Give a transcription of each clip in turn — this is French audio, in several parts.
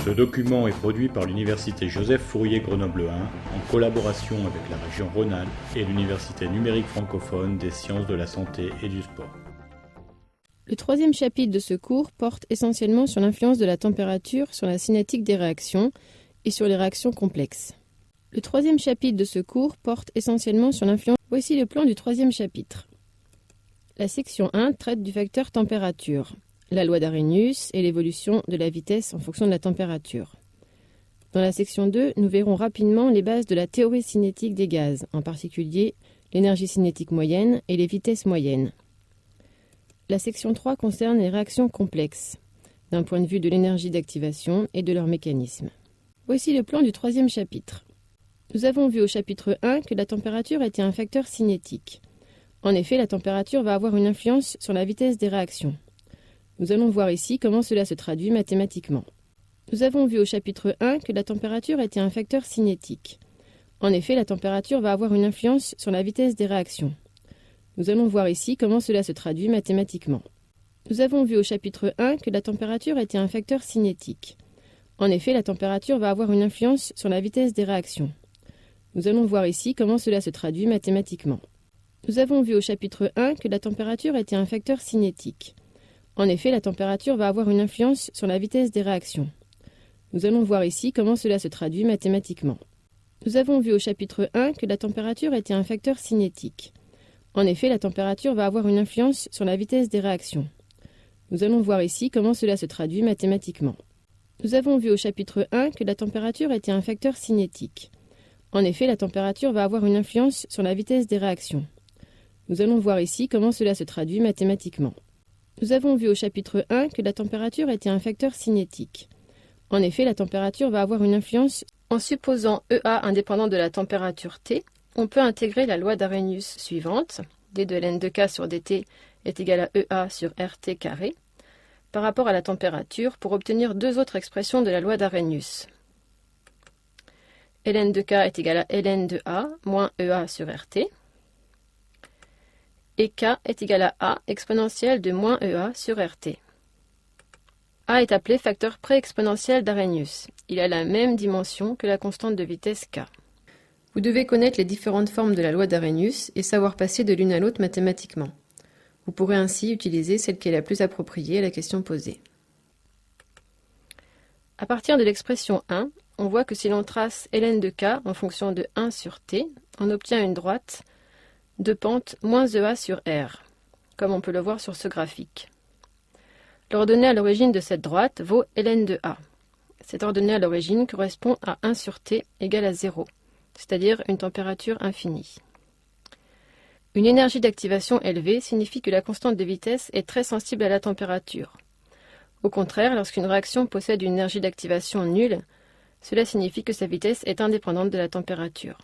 Ce document est produit par l'Université Joseph Fourier Grenoble 1 en collaboration avec la région Rhône-Alpes et l'Université numérique francophone des sciences de la santé et du sport. Le troisième chapitre de ce cours porte essentiellement sur l'influence de la température sur la cinétique des réactions et sur les réactions complexes. Le troisième chapitre de ce cours porte essentiellement sur l'influence. Voici le plan du troisième chapitre. La section 1 traite du facteur température, la loi d'Arrhenius et l'évolution de la vitesse en fonction de la température. Dans la section 2, nous verrons rapidement les bases de la théorie cinétique des gaz, en particulier l'énergie cinétique moyenne et les vitesses moyennes. La section 3 concerne les réactions complexes, d'un point de vue de l'énergie d'activation et de leur mécanisme. Voici le plan du troisième chapitre. Nous avons vu au chapitre 1 que la température était un facteur cinétique. En effet, la température va avoir une influence sur la vitesse des réactions. Nous allons voir ici comment cela se traduit mathématiquement. Nous avons vu au chapitre 1 que la température était un facteur cinétique. En effet, la température va avoir une influence sur la vitesse des réactions. Nous allons voir ici comment cela se traduit mathématiquement. Nous avons vu au chapitre 1 que la température était un facteur cinétique. En effet, la température va avoir une influence sur la vitesse des réactions. Nous allons voir ici comment cela se traduit mathématiquement. Nous avons vu au chapitre 1 que la température était un facteur cinétique. En effet, la température va avoir une influence sur la vitesse des réactions. Nous allons voir ici comment cela se traduit mathématiquement. Nous avons vu au chapitre 1 que la température était un facteur cinétique. En effet, la température va avoir une influence sur la vitesse des réactions. Nous allons voir ici comment cela se traduit mathématiquement. Nous avons vu au chapitre 1 que la température était un facteur cinétique. En effet, la température va avoir une influence sur la vitesse des réactions. Nous allons voir ici comment cela se traduit mathématiquement. Nous avons vu au chapitre 1 que la température était un facteur cinétique. En effet, la température va avoir une influence. En supposant EA indépendant de la température T, on peut intégrer la loi d'Arrhenius suivante, d de ln de k sur dt est égal à EA sur RT carré, par rapport à la température pour obtenir deux autres expressions de la loi d'Arrhenius. ln de k est égal à ln de A moins EA sur RT, et k est égal à A exponentielle de moins EA sur RT. A est appelé facteur pré-exponentiel d'Arrhenius. Il a la même dimension que la constante de vitesse k. Vous devez connaître les différentes formes de la loi d'Arrhenius et savoir passer de l'une à l'autre mathématiquement. Vous pourrez ainsi utiliser celle qui est la plus appropriée à la question posée. À partir de l'expression 1, on voit que si l'on trace ln de k en fonction de 1 sur t, on obtient une droite de pente moins EA sur R, comme on peut le voir sur ce graphique. L'ordonnée à l'origine de cette droite vaut ln de A. Cette ordonnée à l'origine correspond à 1 sur t égale à 0, c'est-à-dire une température infinie. Une énergie d'activation élevée signifie que la constante de vitesse est très sensible à la température. Au contraire, lorsqu'une réaction possède une énergie d'activation nulle, cela signifie que sa vitesse est indépendante de la température.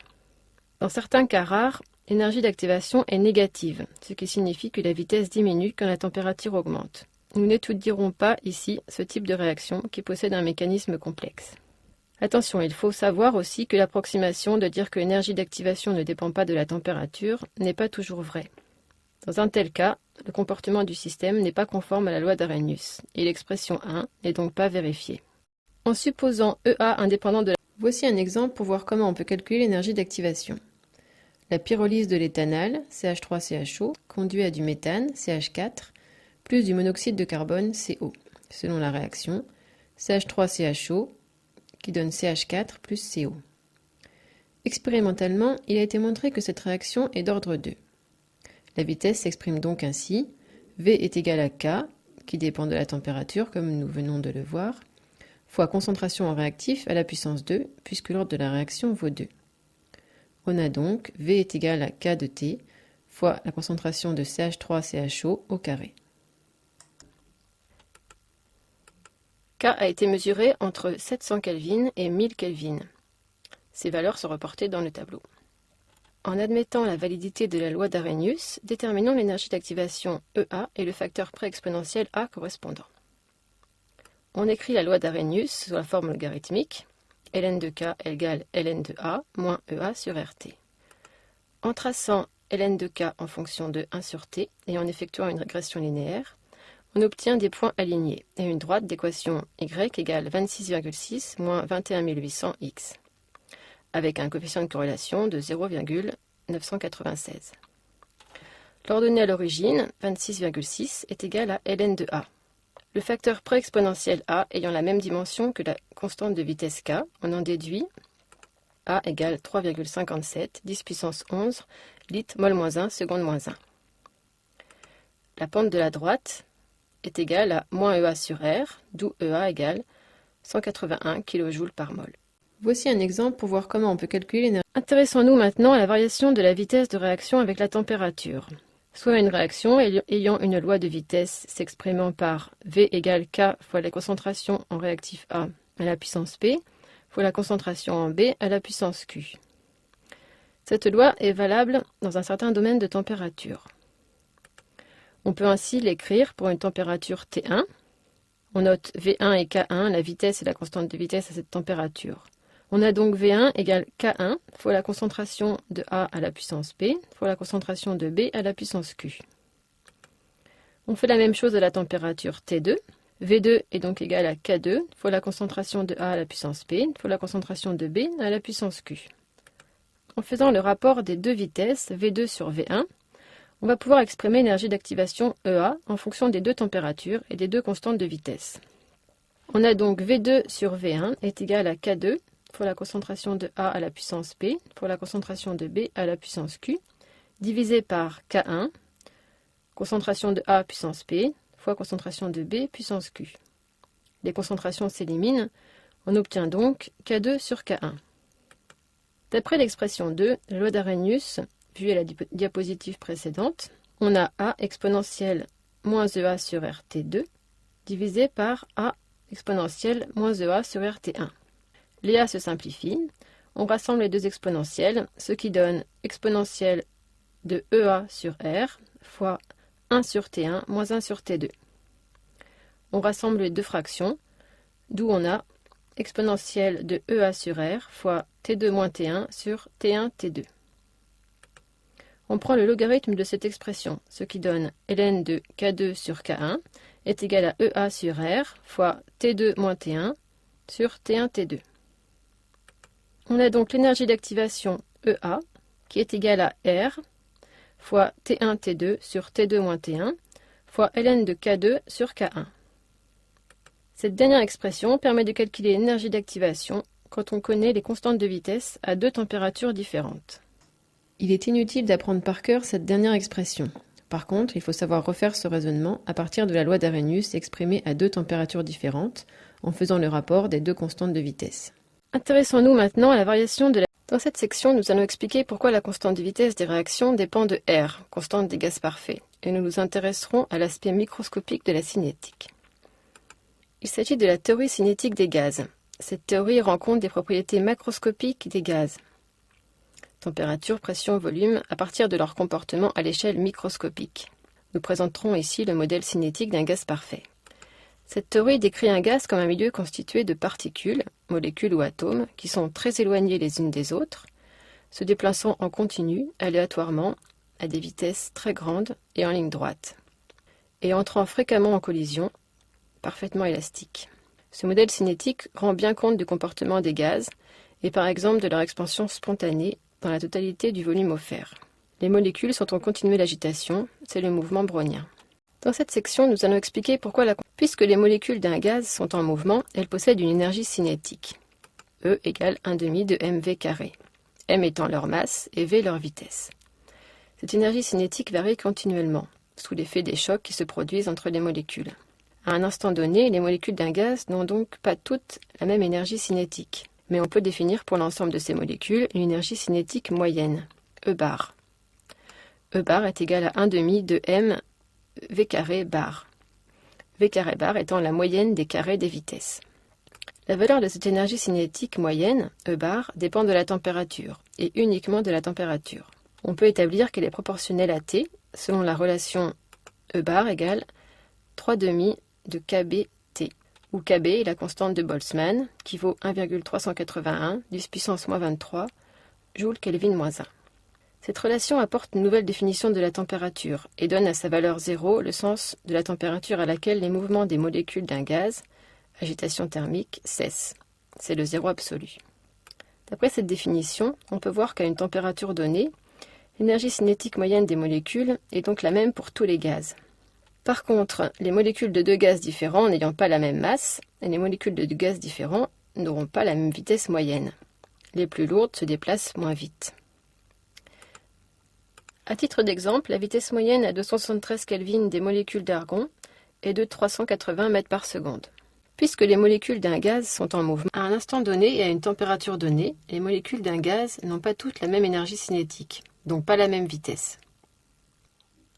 Dans certains cas rares, l'énergie d'activation est négative, ce qui signifie que la vitesse diminue quand la température augmente. Nous n'étudierons pas ici ce type de réaction qui possède un mécanisme complexe. Attention, il faut savoir aussi que l'approximation de dire que l'énergie d'activation ne dépend pas de la température n'est pas toujours vraie. Dans un tel cas, le comportement du système n'est pas conforme à la loi d'Arrhenius, et l'expression 1 n'est donc pas vérifiée. En supposant EA indépendant de la... Voici un exemple pour voir comment on peut calculer l'énergie d'activation. La pyrolyse de l'éthanal, CH3CHO, conduit à du méthane, CH4, plus du monoxyde de carbone, CO. Selon la réaction, CH3CHO qui donne CH4 plus CO. Expérimentalement, il a été montré que cette réaction est d'ordre 2. La vitesse s'exprime donc ainsi, V est égal à K, qui dépend de la température, comme nous venons de le voir, fois concentration en réactif à la puissance 2, puisque l'ordre de la réaction vaut 2. On a donc V est égal à K de T, fois la concentration de CH3CHO au carré. K a été mesuré entre 700 Kelvin et 1000 Kelvin. Ces valeurs sont reportées dans le tableau. En admettant la validité de la loi d'Arrhenius, déterminons l'énergie d'activation EA et le facteur pré-exponentiel A correspondant. On écrit la loi d'Arrhenius sous la forme logarithmique, ln de k égale ln de A moins EA sur RT. En traçant ln de k en fonction de 1 sur t et en effectuant une régression linéaire, On obtient des points alignés et une droite d'équation y égale 26,6 moins 21 800x, avec un coefficient de corrélation de 0,996. L'ordonnée à l'origine, 26,6, est égal à ln de a. Le facteur pré-exponentiel a ayant la même dimension que la constante de vitesse k, on en déduit a égale 3,57, 10 puissance 11, litres mol moins 1, seconde moins 1. La pente de la droite est égale à moins EA sur R, d'où EA égale 181 kJ par mol. Voici un exemple pour voir comment on peut calculer l'énergie. Intéressons-nous maintenant à la variation de la vitesse de réaction avec la température. Soit une réaction ayant une loi de vitesse s'exprimant par V égale K fois la concentration en réactif A à la puissance P fois la concentration en B à la puissance Q. Cette loi est valable dans un certain domaine de température. On peut ainsi l'écrire pour une température T1. On note V1 et K1, la vitesse et la constante de vitesse à cette température. On a donc V1 égale K1 fois la concentration de A à la puissance P fois la concentration de B à la puissance Q. On fait la même chose à la température T2. V2 est donc égal à K2 fois la concentration de A à la puissance P fois la concentration de B à la puissance Q. En faisant le rapport des deux vitesses, V2 sur V1, on va pouvoir exprimer l'énergie d'activation EA en fonction des deux températures et des deux constantes de vitesse. On a donc V2 sur V1 est égal à K2 fois la concentration de A à la puissance P fois la concentration de B à la puissance Q, divisé par K1, concentration de A puissance P fois concentration de B puissance Q. Les concentrations s'éliminent, on obtient donc K2 sur K1. D'après l'expression 2, la loi d'Arrhenius, vue à la diapositive précédente, on a A exponentielle moins EA sur RT2 divisé par A exponentielle moins EA sur RT1. Les A se simplifient, on rassemble les deux exponentielles, ce qui donne exponentielle de EA sur R fois 1 sur T1 moins 1 sur T2. On rassemble les deux fractions, d'où on a exponentielle de EA sur R fois T2 moins T1 sur T1 T2. On prend le logarithme de cette expression, ce qui donne ln de K2 sur K1 est égal à EA sur R fois T2 moins T1 sur T1 T2. On a donc l'énergie d'activation EA qui est égale à R fois T1 T2 sur T2 moins T1 fois ln de K2 sur K1. Cette dernière expression permet de calculer l'énergie d'activation quand on connaît les constantes de vitesse à deux températures différentes. Il est inutile d'apprendre par cœur cette dernière expression. Par contre, il faut savoir refaire ce raisonnement à partir de la loi d'Arrhenius exprimée à deux températures différentes en faisant le rapport des deux constantes de vitesse. Intéressons-nous maintenant à la variation de la... Dans cette section, nous allons expliquer pourquoi la constante de vitesse des réactions dépend de R, constante des gaz parfaits, et nous nous intéresserons à l'aspect microscopique de la cinétique. Il s'agit de la théorie cinétique des gaz. Cette théorie rend compte des propriétés macroscopiques des gaz. Température, pression, volume, à partir de leur comportement à l'échelle microscopique. Nous présenterons ici le modèle cinétique d'un gaz parfait. Cette théorie décrit un gaz comme un milieu constitué de particules, molécules ou atomes, qui sont très éloignées les unes des autres, se déplaçant en continu, aléatoirement, à des vitesses très grandes et en ligne droite, et entrant fréquemment en collision, parfaitement élastique. Ce modèle cinétique rend bien compte du comportement des gaz, et par exemple de leur expansion spontanée dans la totalité du volume offert. Les molécules sont en continuelle agitation, c'est le mouvement brownien. Dans cette section, nous allons expliquer pourquoi puisque les molécules d'un gaz sont en mouvement, elles possèdent une énergie cinétique. E égale 1/2 de mv carré, m étant leur masse et v leur vitesse. Cette énergie cinétique varie continuellement, sous l'effet des chocs qui se produisent entre les molécules. À un instant donné, les molécules d'un gaz n'ont donc pas toutes la même énergie cinétique, mais on peut définir pour l'ensemble de ces molécules une énergie cinétique moyenne, E bar. E bar est égal à 1/2 de m v carré bar. V carré bar étant la moyenne des carrés des vitesses. La valeur de cette énergie cinétique moyenne, E bar, dépend de la température, et uniquement de la température. On peut établir qu'elle est proportionnelle à T, selon la relation E bar égale 3/2 de kBT, où kB est la constante de Boltzmann, qui vaut 1,381, 10 puissance moins 23, Joule Kelvin moins 1. Cette relation apporte une nouvelle définition de la température et donne à sa valeur 0 le sens de la température à laquelle les mouvements des molécules d'un gaz, agitation thermique, cessent. C'est le zéro absolu. D'après cette définition, on peut voir qu'à une température donnée, l'énergie cinétique moyenne des molécules est donc la même pour tous les gaz. Par contre, les molécules de deux gaz différents n'ayant pas la même masse, et les molécules de deux gaz différents n'auront pas la même vitesse moyenne. Les plus lourdes se déplacent moins vite. À titre d'exemple, la vitesse moyenne à 273 Kelvin des molécules d'argon est de 380 mètres par seconde. Puisque les molécules d'un gaz sont en mouvement, à un instant donné et à une température donnée, les molécules d'un gaz n'ont pas toutes la même énergie cinétique, donc pas la même vitesse.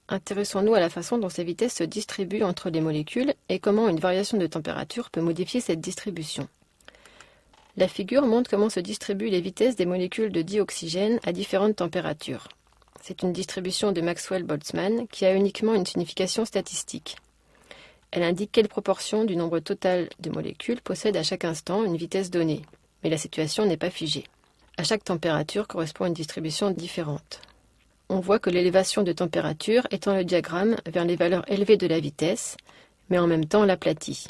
Intéressons-nous à la façon dont ces vitesses se distribuent entre les molécules et comment une variation de température peut modifier cette distribution. La figure montre comment se distribuent les vitesses des molécules de dioxygène à différentes températures. C'est une distribution de Maxwell-Boltzmann qui a uniquement une signification statistique. Elle indique quelle proportion du nombre total de molécules possède à chaque instant une vitesse donnée, mais la situation n'est pas figée. À chaque température correspond une distribution différente. On voit que l'élévation de température étend le diagramme vers les valeurs élevées de la vitesse, mais en même temps l'aplatit.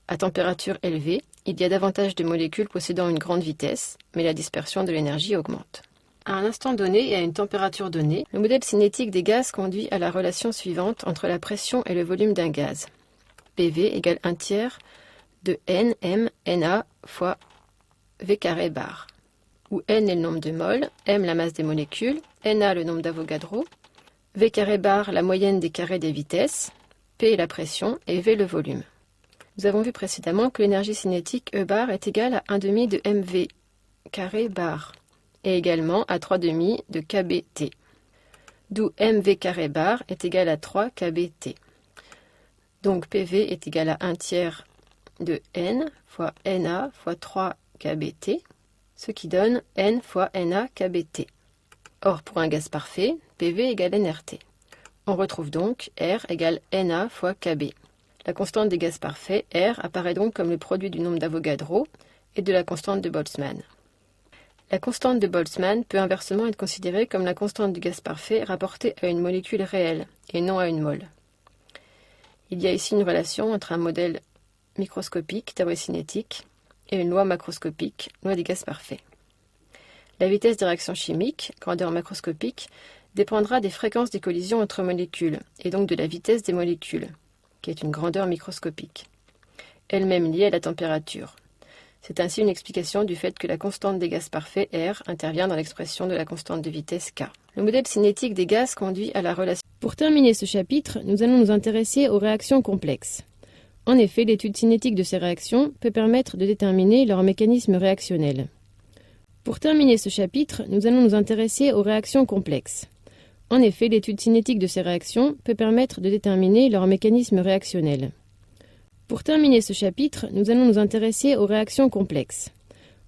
À température élevée, il y a davantage de molécules possédant une grande vitesse, mais la dispersion de l'énergie augmente. À un instant donné et à une température donnée, le modèle cinétique des gaz conduit à la relation suivante entre la pression et le volume d'un gaz. PV égale 1/3 de Nm Na fois V carré bar, où N est le nombre de moles, M la masse des molécules, Na le nombre d'Avogadro, V carré bar la moyenne des carrés des vitesses, P est la pression et V le volume. Nous avons vu précédemment que l'énergie cinétique E bar est égale à 1/2 de mv carré bar, et également à 3/2 de kBt, d'où mv carré bar est égal à 3 kBt. Donc PV est égal à 1/3 de N fois Na fois 3 kBt, ce qui donne N fois Na kBt. Or, pour un gaz parfait, PV égale nRT. On retrouve donc R égale Na fois kB. La constante des gaz parfaits, R, apparaît donc comme le produit du nombre d'Avogadro et de la constante de Boltzmann. La constante de Boltzmann peut inversement être considérée comme la constante du gaz parfait rapportée à une molécule réelle et non à une mole. Il y a ici une relation entre un modèle microscopique, thermocinétique, et une loi macroscopique, loi des gaz parfaits. La vitesse des réactions chimiques, grandeur macroscopique, dépendra des fréquences des collisions entre molécules, et donc de la vitesse des molécules, qui est une grandeur microscopique, elle-même liée à la température. C'est ainsi une explication du fait que la constante des gaz parfaits, R, intervient dans l'expression de la constante de vitesse K. Le modèle cinétique des gaz conduit à la relation. Pour terminer ce chapitre, nous allons nous intéresser aux réactions complexes. En effet, l'étude cinétique de ces réactions peut permettre de déterminer leur mécanisme réactionnel. Pour terminer ce chapitre, nous allons nous intéresser aux réactions complexes. En effet, l'étude cinétique de ces réactions peut permettre de déterminer leur mécanisme réactionnel. Pour terminer ce chapitre, nous allons nous intéresser aux réactions complexes.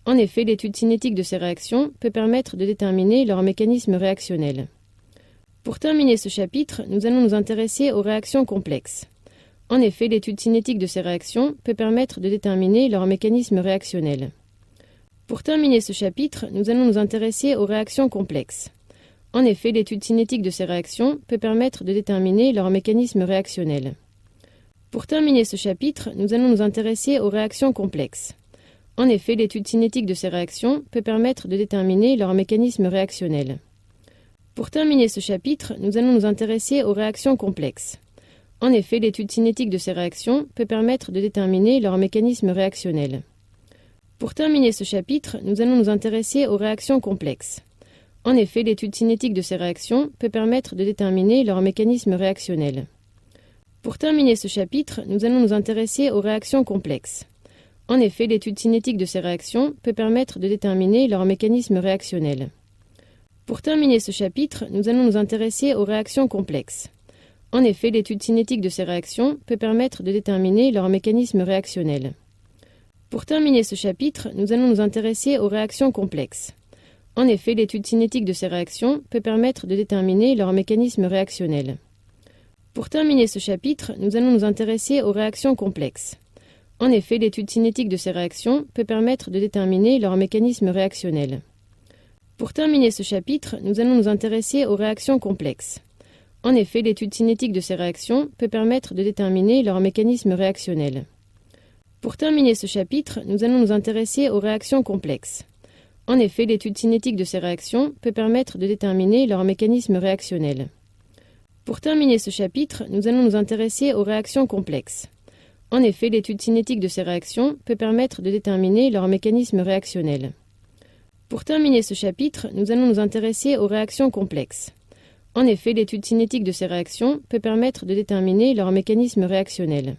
En effet, l'étude cinétique de ces réactions peut permettre de déterminer leur mécanisme réactionnel. Pour terminer ce chapitre, nous allons nous intéresser aux réactions complexes. En effet, l'étude cinétique de ces réactions peut permettre de déterminer leur mécanisme réactionnel. Pour terminer ce chapitre, nous allons nous intéresser aux réactions complexes. En effet, l'étude cinétique de ces réactions peut permettre de déterminer leur mécanisme réactionnel. Pour terminer ce chapitre, nous allons nous intéresser aux réactions complexes. En effet, l'étude cinétique de ces réactions peut permettre de déterminer leur mécanisme réactionnel. Pour terminer ce chapitre, nous allons nous intéresser aux réactions complexes. En effet, l'étude cinétique de ces réactions peut permettre de déterminer leur mécanisme réactionnel. Pour terminer ce chapitre, nous allons nous intéresser aux réactions complexes. En effet, l'étude cinétique de ces réactions peut permettre de déterminer leur mécanisme réactionnel. Pour terminer ce chapitre, nous allons nous intéresser aux réactions complexes. En effet, l'étude cinétique de ces réactions peut permettre de déterminer leur mécanisme réactionnel. Pour terminer ce chapitre, nous allons nous intéresser aux réactions complexes. En effet, l'étude cinétique de ces réactions peut permettre de déterminer leur mécanisme réactionnel. Pour terminer ce chapitre, nous allons nous intéresser aux réactions complexes. En effet, l'étude cinétique de ces réactions peut permettre de déterminer leur mécanisme réactionnel. Pour terminer ce chapitre, nous allons nous intéresser aux réactions complexes. En effet, l'étude cinétique de ces réactions peut permettre de déterminer leur mécanisme réactionnel. Pour terminer ce chapitre, nous allons nous intéresser aux réactions complexes. En effet, l'étude cinétique de ces réactions peut permettre de déterminer leur mécanisme réactionnel. Pour terminer ce chapitre, nous allons nous intéresser aux réactions complexes. En effet, l'étude cinétique de ces réactions peut permettre de déterminer leur mécanisme réactionnel. Pour terminer ce chapitre, nous allons nous intéresser aux réactions complexes. En effet, l'étude cinétique de ces réactions peut permettre de déterminer leur mécanisme réactionnel. Pour terminer ce chapitre, nous allons nous intéresser aux réactions complexes. En effet, l'étude cinétique de ces réactions peut permettre de déterminer leur mécanisme réactionnel.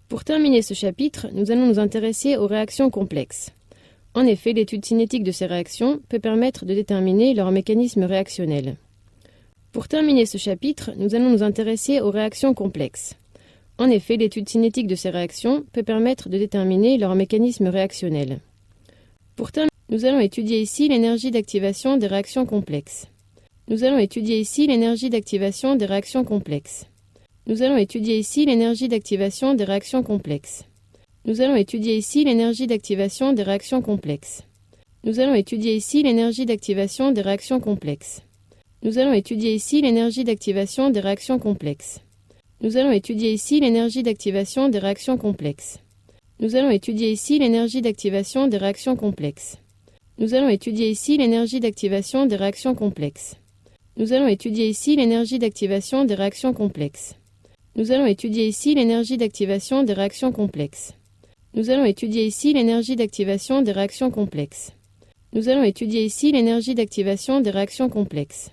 Pour terminer ce chapitre, nous allons nous intéresser aux réactions complexes. En effet, l'étude cinétique de ces réactions peut permettre de déterminer leur mécanisme réactionnel. Pour terminer ce chapitre, nous allons nous intéresser aux réactions complexes. En effet, l'étude cinétique de ces réactions peut permettre de déterminer leur mécanisme réactionnel. Nous allons étudier ici l'énergie d'activation des réactions complexes. Nous allons étudier ici l'énergie d'activation des réactions complexes. Nous allons étudier ici l'énergie d'activation des réactions complexes. Nous allons étudier ici l'énergie d'activation des réactions complexes. Nous allons étudier ici l'énergie d'activation des réactions complexes. Nous allons étudier ici l'énergie d'activation des réactions complexes. Nous allons étudier ici l'énergie d'activation des réactions complexes. Nous allons étudier ici l'énergie d'activation des réactions complexes. Nous allons étudier ici l'énergie d'activation des réactions complexes. Nous allons étudier ici l'énergie d'activation des réactions complexes. Nous allons étudier ici l'énergie d'activation des réactions complexes. Nous allons étudier ici l'énergie d'activation des réactions complexes. Nous allons étudier ici l'énergie d'activation des réactions complexes.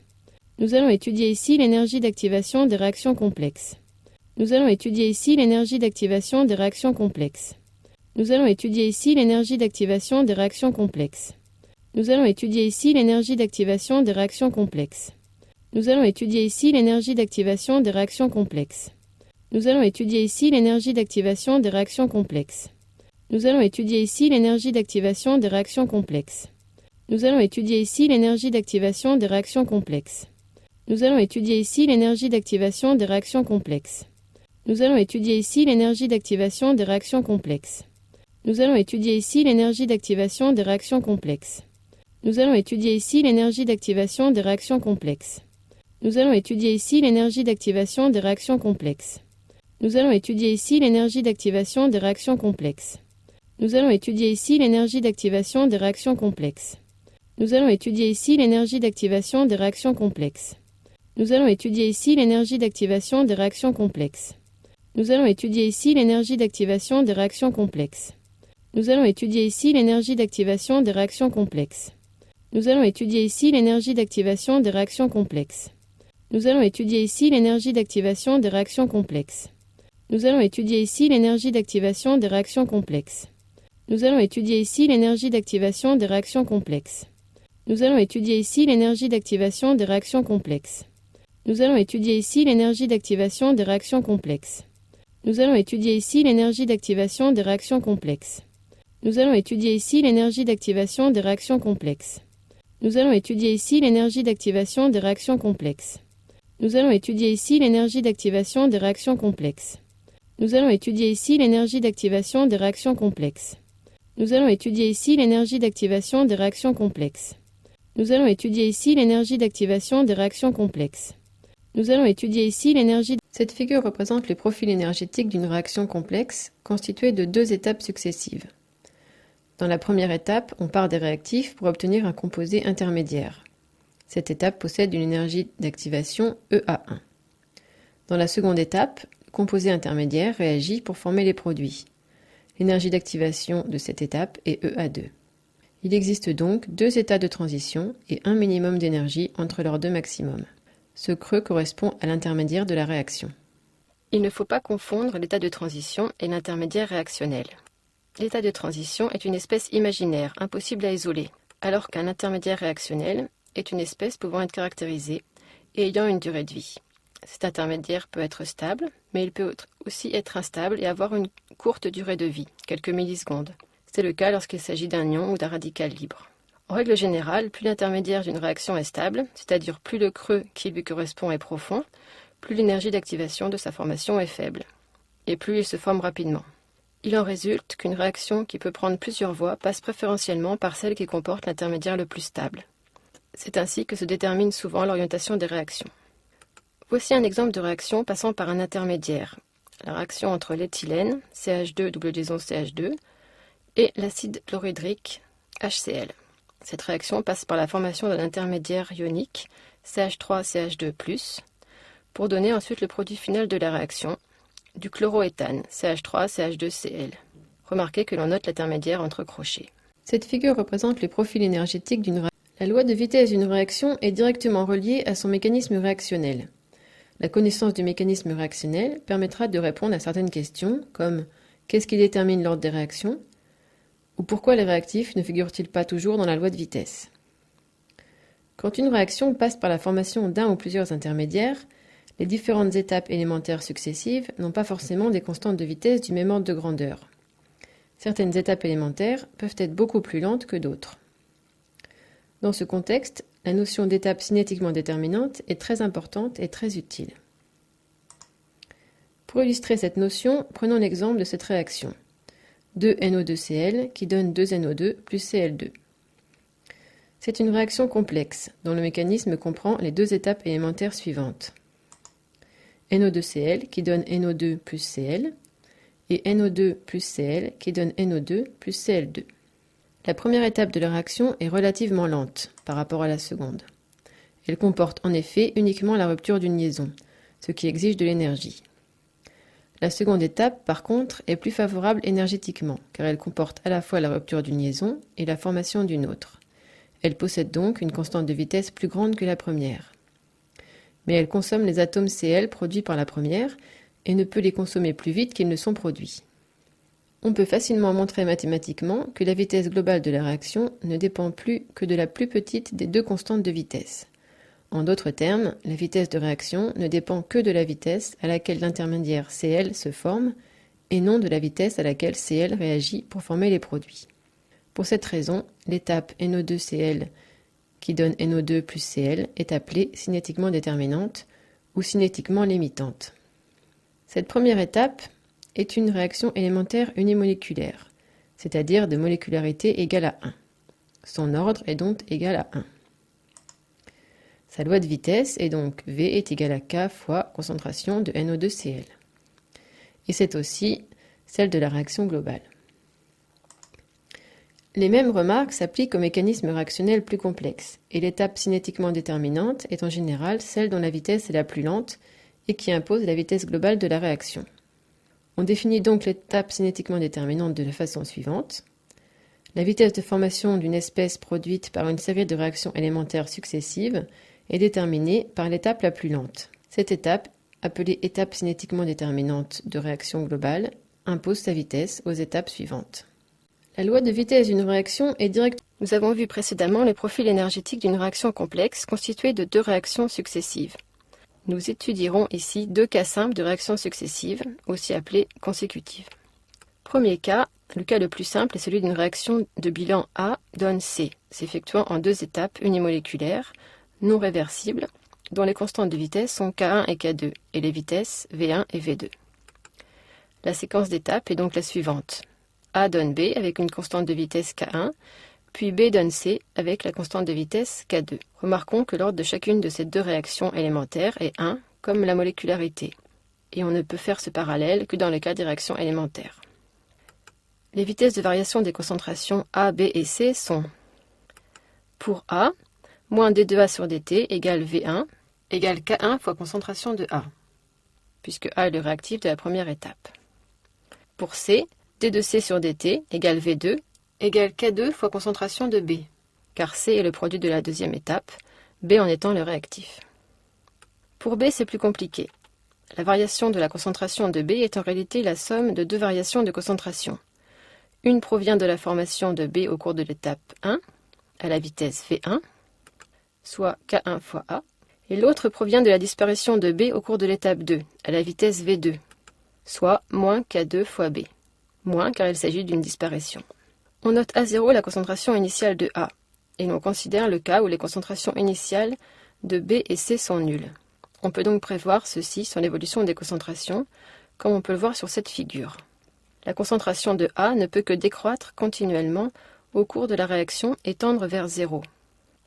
Nous allons étudier ici l'énergie d'activation des réactions complexes. Nous allons étudier ici l'énergie d'activation des réactions complexes. Nous allons étudier ici l'énergie d'activation des réactions complexes. Nous allons étudier ici l'énergie d'activation des réactions complexes. Nous allons étudier ici l'énergie d'activation des réactions complexes. Nous allons étudier ici l'énergie d'activation des réactions complexes. Nous allons étudier ici l'énergie d'activation des réactions complexes. Nous allons étudier ici l'énergie d'activation des réactions complexes. Nous allons étudier ici l'énergie d'activation des réactions complexes. Nous allons étudier ici l'énergie d'activation des réactions complexes. Nous allons étudier ici l'énergie d'activation des réactions complexes. Nous allons étudier ici l'énergie d'activation des réactions complexes. Nous allons étudier ici l'énergie d'activation des réactions complexes. Nous allons étudier ici l'énergie d'activation des réactions complexes. Nous allons étudier ici l'énergie d'activation des réactions complexes. Nous allons étudier ici l'énergie d'activation des réactions complexes. Nous allons étudier ici l'énergie d'activation des réactions complexes. Nous allons étudier ici l'énergie d'activation des réactions complexes. Nous allons étudier ici l'énergie d'activation des réactions complexes. Nous allons étudier ici l'énergie d'activation des réactions complexes. Nous allons étudier ici l'énergie d'activation des réactions complexes. Nous allons étudier ici l'énergie d'activation des réactions complexes. Nous allons étudier ici l'énergie d'activation des réactions complexes. Nous allons étudier ici l'énergie d'activation des réactions complexes. Nous allons étudier ici l'énergie d'activation des réactions complexes. Nous allons étudier ici l'énergie d'activation des réactions complexes. Nous allons étudier ici l'énergie d'activation des réactions complexes. Nous allons étudier ici l'énergie d'activation des réactions complexes. Nous allons étudier ici l'énergie d'activation des réactions complexes. Nous allons étudier ici l'énergie d'activation des réactions complexes. Nous allons étudier ici l'énergie d'activation des réactions complexes. Nous allons étudier ici l'énergie d'activation des réactions complexes. Nous allons étudier ici l'énergie. Cette figure représente le profil énergétique d'une réaction complexe constituée de deux étapes successives. Dans la première étape, on part des réactifs pour obtenir un composé intermédiaire. Cette étape possède une énergie d'activation EA1. Dans la seconde étape, le composé intermédiaire réagit pour former les produits. L'énergie d'activation de cette étape est EA2. Il existe donc deux états de transition et un minimum d'énergie entre leurs deux maximums. Ce creux correspond à l'intermédiaire de la réaction. Il ne faut pas confondre l'état de transition et l'intermédiaire réactionnel. L'état de transition est une espèce imaginaire, impossible à isoler, alors qu'un intermédiaire réactionnel est une espèce pouvant être caractérisée et ayant une durée de vie. Cet intermédiaire peut être stable, mais il peut aussi être instable et avoir une courte durée de vie, quelques millisecondes. C'est le cas lorsqu'il s'agit d'un ion ou d'un radical libre. En règle générale, plus l'intermédiaire d'une réaction est stable, c'est-à-dire plus le creux qui lui correspond est profond, plus l'énergie d'activation de sa formation est faible, et plus il se forme rapidement. Il en résulte qu'une réaction qui peut prendre plusieurs voies passe préférentiellement par celle qui comporte l'intermédiaire le plus stable. C'est ainsi que se détermine souvent l'orientation des réactions. Voici un exemple de réaction passant par un intermédiaire, la réaction entre l'éthylène, CH2 double liaison CH2, et l'acide chlorhydrique, HCl. Cette réaction passe par la formation d'un intermédiaire ionique, CH3CH2+, pour donner ensuite le produit final de la réaction, du chloroéthane, CH3CH2Cl. Remarquez que l'on note l'intermédiaire entre crochets. Cette figure représente les profils énergétiques d'une réaction. La loi de vitesse d'une réaction est directement reliée à son mécanisme réactionnel. La connaissance du mécanisme réactionnel permettra de répondre à certaines questions, comme qu'est-ce qui détermine l'ordre des réactions, ou pourquoi les réactifs ne figurent-ils pas toujours dans la loi de vitesse. Quand une réaction passe par la formation d'un ou plusieurs intermédiaires, les différentes étapes élémentaires successives n'ont pas forcément des constantes de vitesse du même ordre de grandeur. Certaines étapes élémentaires peuvent être beaucoup plus lentes que d'autres. Dans ce contexte, la notion d'étape cinétiquement déterminante est très importante et très utile. Pour illustrer cette notion, prenons l'exemple de cette réaction. 2NO2Cl qui donne 2NO2 plus Cl2. C'est une réaction complexe dont le mécanisme comprend les deux étapes élémentaires suivantes. NO2Cl qui donne NO2 plus Cl et NO2 plus Cl qui donne NO2 plus Cl2. La première étape de la réaction est relativement lente par rapport à la seconde. Elle comporte en effet uniquement la rupture d'une liaison, ce qui exige de l'énergie. La seconde étape, par contre, est plus favorable énergétiquement, car elle comporte à la fois la rupture d'une liaison et la formation d'une autre. Elle possède donc une constante de vitesse plus grande que la première. Mais elle consomme les atomes Cl produits par la première et ne peut les consommer plus vite qu'ils ne sont produits. On peut facilement montrer mathématiquement que la vitesse globale de la réaction ne dépend plus que de la plus petite des deux constantes de vitesse. En d'autres termes, la vitesse de réaction ne dépend que de la vitesse à laquelle l'intermédiaire Cl se forme et non de la vitesse à laquelle Cl réagit pour former les produits. Pour cette raison, l'étape NO2Cl qui donne NO2 plus Cl est appelée cinétiquement déterminante ou cinétiquement limitante. Cette première étape est une réaction élémentaire unimoléculaire, c'est-à-dire de molécularité égale à 1. Son ordre est donc égal à 1. Sa loi de vitesse est donc V est égal à K fois concentration de NO2Cl. Et c'est aussi celle de la réaction globale. Les mêmes remarques s'appliquent aux mécanismes réactionnels plus complexes, et l'étape cinétiquement déterminante est en général celle dont la vitesse est la plus lente et qui impose la vitesse globale de la réaction. On définit donc l'étape cinétiquement déterminante de la façon suivante. La vitesse de formation d'une espèce produite par une série de réactions élémentaires successives est déterminée par l'étape la plus lente. Cette étape, appelée étape cinétiquement déterminante de réaction globale, impose sa vitesse aux étapes suivantes. La loi de vitesse d'une réaction est directe. Nous avons vu précédemment les profils énergétiques d'une réaction complexe constituée de deux réactions successives. Nous étudierons ici deux cas simples de réactions successives, aussi appelées consécutives. Premier cas, le cas le plus simple est celui d'une réaction de bilan A donne C, s'effectuant en deux étapes unimoléculaires, non réversibles, dont les constantes de vitesse sont K1 et K2, et les vitesses V1 et V2. La séquence d'étapes est donc la suivante. A donne B avec une constante de vitesse K1, puis B donne C avec la constante de vitesse K2. Remarquons que l'ordre de chacune de ces deux réactions élémentaires est 1, comme la molécularité, et on ne peut faire ce parallèle que dans le cas des réactions élémentaires. Les vitesses de variation des concentrations A, B et C sont pour A, moins D2A sur dt égale V1, égale K1 fois concentration de A, puisque A est le réactif de la première étape. Pour C, D2C sur dt égale V2, égale K2 fois concentration de B, car C est le produit de la deuxième étape, B en étant le réactif. Pour B, c'est plus compliqué. La variation de la concentration de B est en réalité la somme de deux variations de concentration. Une provient de la formation de B au cours de l'étape 1, à la vitesse V1, soit K1 fois A, et l'autre provient de la disparition de B au cours de l'étape 2, à la vitesse V2, soit moins K2 fois B, moins car il s'agit d'une disparition. On note à 0 la concentration initiale de A, et l'on considère le cas où les concentrations initiales de B et C sont nulles. On peut donc prévoir ceci sur l'évolution des concentrations, comme on peut le voir sur cette figure. La concentration de A ne peut que décroître continuellement au cours de la réaction et tendre vers 0.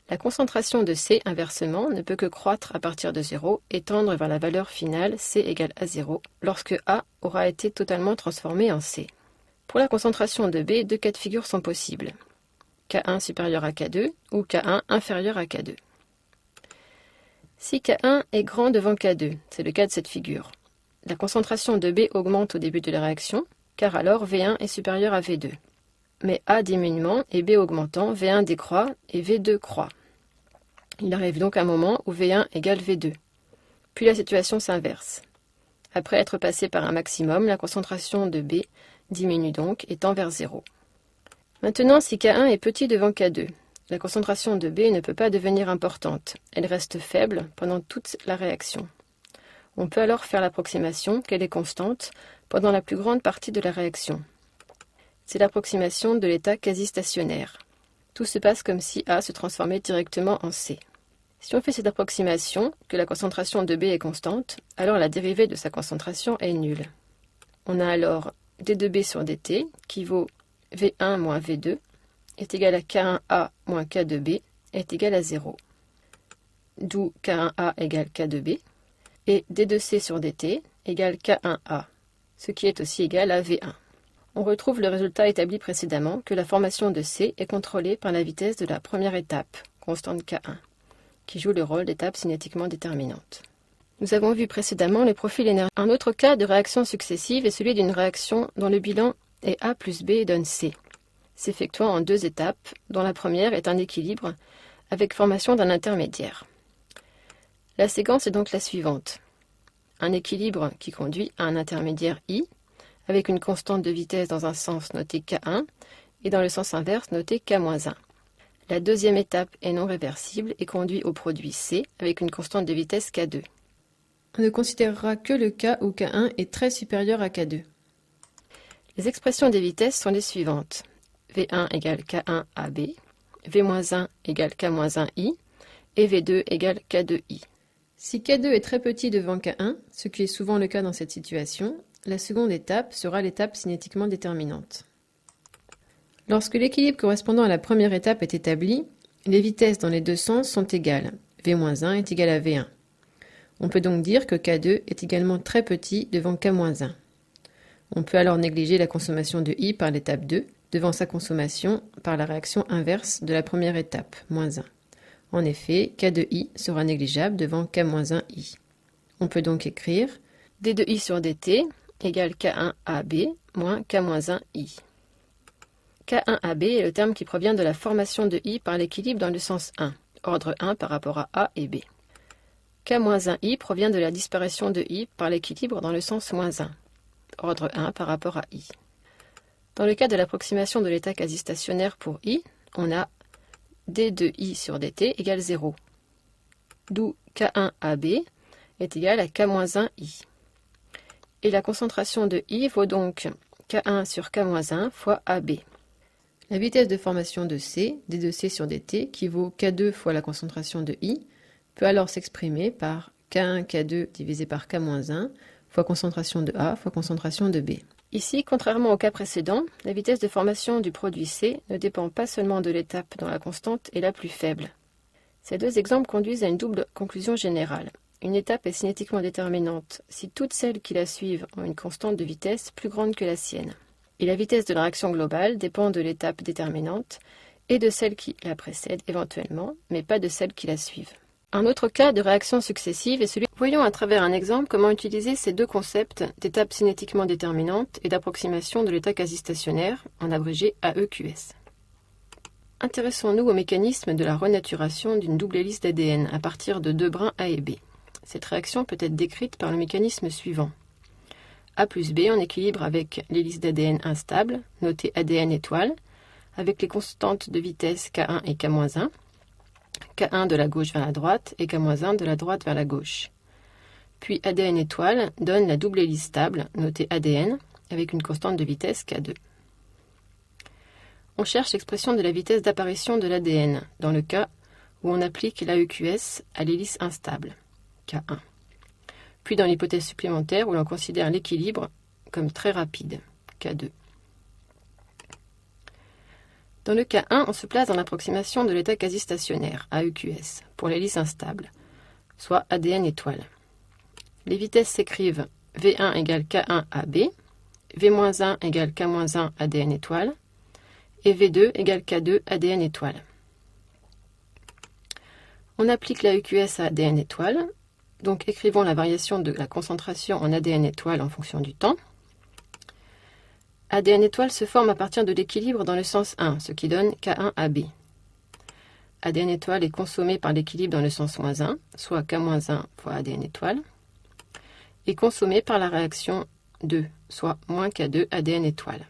La concentration de C, inversement, ne peut que croître à partir de 0 et tendre vers la valeur finale C égale à 0 lorsque A aura été totalement transformé en C. Pour la concentration de B, deux cas de figure sont possibles. K1 supérieur à K2 ou K1 inférieur à K2. Si K1 est grand devant K2, c'est le cas de cette figure, la concentration de B augmente au début de la réaction, car alors V1 est supérieur à V2. Mais A diminuant et B augmentant, V1 décroît et V2 croît. Il arrive donc un moment où V1 égale V2. Puis la situation s'inverse. Après être passé par un maximum, la concentration de B diminue donc et tend vers 0. Maintenant, si K1 est petit devant K2, la concentration de B ne peut pas devenir importante. Elle reste faible pendant toute la réaction. On peut alors faire l'approximation qu'elle est constante pendant la plus grande partie de la réaction. C'est l'approximation de l'état quasi-stationnaire. Tout se passe comme si A se transformait directement en C. Si on fait cette approximation, que la concentration de B est constante, alors la dérivée de sa concentration est nulle. On a alors d de B sur dt, qui vaut V1 moins V2, est égal à K1A moins K2B, est égal à 0. D'où K1A égale K2B, et d de C sur dt égale K1A, ce qui est aussi égal à V1. On retrouve le résultat établi précédemment que la formation de C est contrôlée par la vitesse de la première étape, constante K1, qui joue le rôle d'étape cinétiquement déterminante. Nous avons vu précédemment le profil énergétique. Un autre cas de réaction successive est celui d'une réaction dont le bilan est A plus B donne C, s'effectuant en deux étapes, dont la première est un équilibre avec formation d'un intermédiaire. La séquence est donc la suivante. Un équilibre qui conduit à un intermédiaire I, avec une constante de vitesse dans un sens noté K1 et dans le sens inverse noté K-1. La deuxième étape est non réversible et conduit au produit C avec une constante de vitesse K2. On ne considérera que le cas où K1 est très supérieur à K2. Les expressions des vitesses sont les suivantes. V1 égale K1 AB, V-1 égale K-1I et V2 égale K2I. Si K2 est très petit devant K1, ce qui est souvent le cas dans cette situation, la seconde étape sera l'étape cinétiquement déterminante. Lorsque l'équilibre correspondant à la première étape est établi, les vitesses dans les deux sens sont égales. V-1 est égal à V1. On peut donc dire que K2 est également très petit devant K-1. On peut alors négliger la consommation de I par l'étape 2 devant sa consommation par la réaction inverse de la première étape, -1. En effet, K2I sera négligeable devant K-1I. On peut donc écrire d de I sur dt égale K1AB moins K-1I. K1AB est le terme qui provient de la formation de I par l'équilibre dans le sens 1, ordre 1 par rapport à A et B. K-1I provient de la disparition de I par l'équilibre dans le sens -1, ordre 1 par rapport à I. Dans le cas de l'approximation de l'état quasi-stationnaire pour I, on a d de I sur dt égale 0, d'où K1AB est égal à K-1I. Et la concentration de I vaut donc K1 sur K-1 fois AB. La vitesse de formation de C, d de C sur dt, qui vaut K2 fois la concentration de I, peut alors s'exprimer par K1 K2 divisé par K-1 fois concentration de A fois concentration de B. Ici, contrairement au cas précédent, la vitesse de formation du produit C ne dépend pas seulement de l'étape dont la constante est la plus faible. Ces deux exemples conduisent à une double conclusion générale. Une étape est cinétiquement déterminante si toutes celles qui la suivent ont une constante de vitesse plus grande que la sienne. Et la vitesse de la réaction globale dépend de l'étape déterminante et de celle qui la précède éventuellement, mais pas de celles qui la suivent. Un autre cas de réaction successive est celui... Voyons à travers un exemple comment utiliser ces deux concepts d'étape cinétiquement déterminante et d'approximation de l'état quasi-stationnaire, en abrégé AEQS. Intéressons-nous au mécanisme de la renaturation d'une double hélice d'ADN à partir de deux brins A et B. Cette réaction peut être décrite par le mécanisme suivant. A plus B en équilibre avec l'hélice d'ADN instable, notée ADN étoile, avec les constantes de vitesse K1 et K-1, K1 de la gauche vers la droite et K-1 de la droite vers la gauche. Puis ADN étoile donne la double hélice stable, notée ADN, avec une constante de vitesse K2. On cherche l'expression de la vitesse d'apparition de l'ADN, dans le cas où on applique l'AEQS à l'hélice instable, K1. Puis dans l'hypothèse supplémentaire où l'on considère l'équilibre comme très rapide, K2. Dans le cas 1, on se place dans l'approximation de l'état quasi-stationnaire, AEQS, pour l'hélice instable, soit ADN étoile. Les vitesses s'écrivent V1 égale K1 AB, V-1 égale K-1 ADN étoile, et V2 égale K2 ADN étoile. On applique l'AEQS à ADN étoile, donc écrivons la variation de la concentration en ADN étoile en fonction du temps. ADN étoile se forme à partir de l'équilibre dans le sens 1, ce qui donne K1AB. ADN étoile est consommé par l'équilibre dans le sens -1, soit K-1 fois ADN étoile, et consommé par la réaction 2, soit moins K2 ADN étoile.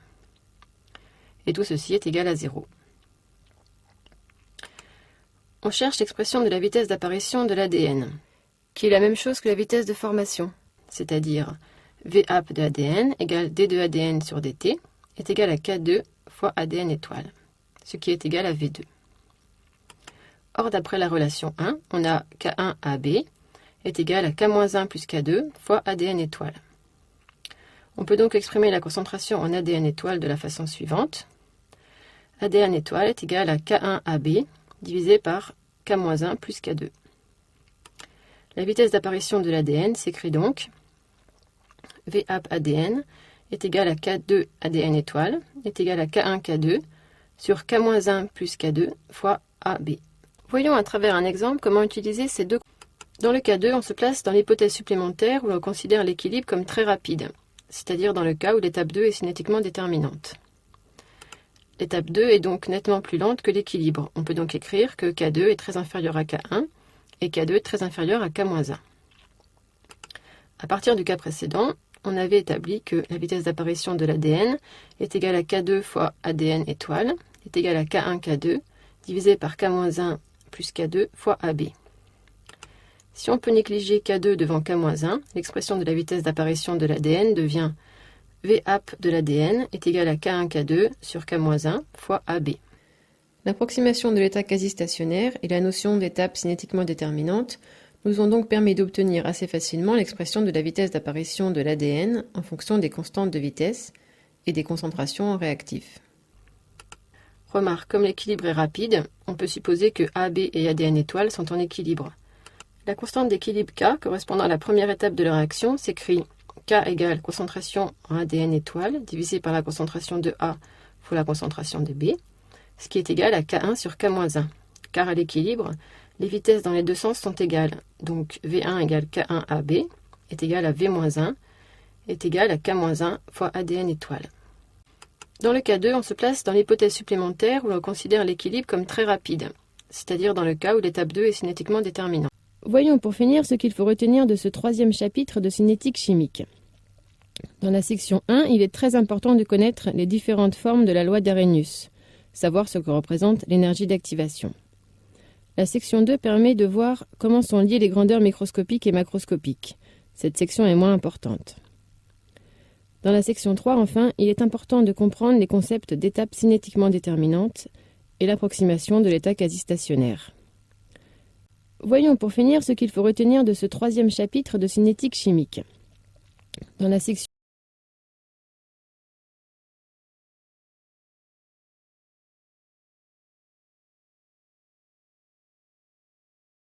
Et tout ceci est égal à 0. On cherche l'expression de la vitesse d'apparition de l'ADN, qui est la même chose que la vitesse de formation, c'est-à-dire VAP de ADN égale D de ADN sur DT est égal à K2 fois ADN étoile, ce qui est égal à V2. Or, d'après la relation 1, on a K1AB est égal à K-1 plus K2 fois ADN étoile. On peut donc exprimer la concentration en ADN étoile de la façon suivante. ADN étoile est égal à K1AB divisé par K-1 plus K2. La vitesse d'apparition de l'ADN s'écrit donc VAP ADN est égal à K2 ADN étoile est égal à K1 K2 sur K-1 plus K2 fois AB. Voyons à travers un exemple comment utiliser ces deux. Dans le cas 2, on se place dans l'hypothèse supplémentaire où l'on considère l'équilibre comme très rapide, c'est-à-dire dans le cas où l'étape 2 est cinétiquement déterminante. L'étape 2 est donc nettement plus lente que l'équilibre. On peut donc écrire que K2 est très inférieur à K1 et K2 est très inférieur à K-1. À partir du cas précédent, on avait établi que la vitesse d'apparition de l'ADN est égale à K2 fois ADN étoile est égale à K1 K2 divisé par K-1 plus K2 fois AB. Si on peut négliger K2 devant K-1, l'expression de la vitesse d'apparition de l'ADN devient VAP de l'ADN est égal à K1 K2 sur K-1 fois AB. L'approximation de l'état quasi-stationnaire et la notion d'étape cinétiquement déterminante nous ont donc permis d'obtenir assez facilement l'expression de la vitesse d'apparition de l'ADN en fonction des constantes de vitesse et des concentrations en réactifs. Remarque, comme l'équilibre est rapide, on peut supposer que AB et ADN étoile sont en équilibre. La constante d'équilibre K, correspondant à la première étape de la réaction, s'écrit K égale concentration en ADN étoile divisé par la concentration de A fois la concentration de B, ce qui est égal à K1 sur K-1. Car à l'équilibre, les vitesses dans les deux sens sont égales. Donc V1 égale K1 AB est égal à V-1 est égal à K-1 fois ADN étoile. Dans le cas 2, on se place dans l'hypothèse supplémentaire où l'on considère l'équilibre comme très rapide, c'est-à-dire dans le cas où l'étape 2 est cinétiquement déterminante. Voyons pour finir ce qu'il faut retenir de ce troisième chapitre de cinétique chimique. Dans la section 1, il est très important de connaître les différentes formes de la loi d'Arrhenius, savoir ce que représente l'énergie d'activation. La section 2 permet de voir comment sont liées les grandeurs microscopiques et macroscopiques. Cette section est moins importante. Dans la section 3, enfin, il est important de comprendre les concepts d'étapes cinétiquement déterminantes et l'approximation de l'état quasi-stationnaire. Voyons pour finir ce qu'il faut retenir de ce troisième chapitre de cinétique chimique. Dans la section